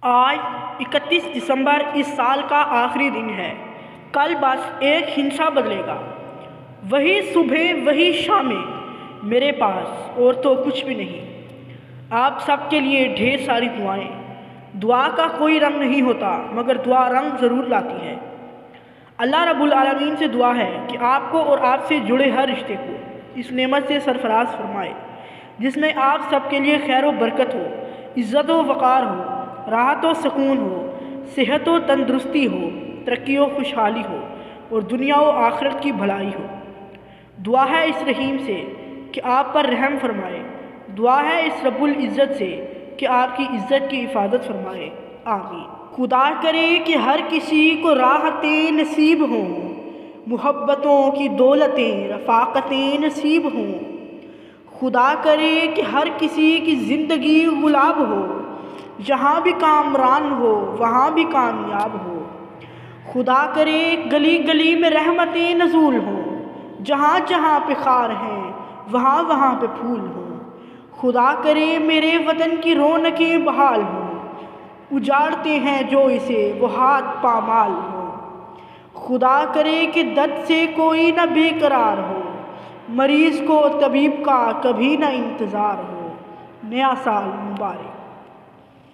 آج 31 دسمبر اس سال کا آخری دن ہے۔ کل بس ایک ہنسا بدلے گا۔ وہی صبح وہی شامیں، میرے پاس اور تو کچھ بھی نہیں۔ آپ سب کے لیے ڈھیر ساری دعائیں۔ دعا کا کوئی رنگ نہیں ہوتا مگر دعا رنگ ضرور لاتی ہے۔ اللہ رب العالمین سے دعا ہے کہ آپ کو اور آپ سے جڑے ہر رشتے کو اس نعمت سے سرفراز فرمائے جس میں آپ سب کے لیے خیر و برکت ہو، عزت و وقار ہو، راحت و سکون ہو، صحت و تندرستی ہو، ترقی و خوشحالی ہو اور دنیا و آخرت کی بھلائی ہو۔ دعا ہے اس رحیم سے کہ آپ پر رحم فرمائے۔ دعا ہے اس رب العزت سے کہ آپ کی عزت کی حفاظت فرمائے۔ آمین۔ خدا کرے کہ ہر کسی کو راحتیں نصیب ہوں، محبتوں کی دولتیں رفاقتیں نصیب ہوں۔ خدا کرے کہ ہر کسی کی زندگی گلاب ہو، جہاں بھی کامران ہو وہاں بھی کامیاب ہو۔ خدا کرے گلی گلی میں رحمتیں نزول ہوں، جہاں جہاں پہ خار ہیں وہاں وہاں پہ پھول ہوں۔ خدا کرے میرے وطن کی رونقیں بحال ہوں، اجاڑتے ہیں جو اسے وہ ہاتھ پامال ہوں۔ خدا کرے کہ درد سے کوئی نہ بے قرار ہو، مریض کو طبیب کا کبھی نہ انتظار ہو۔ نیا سال مبارک۔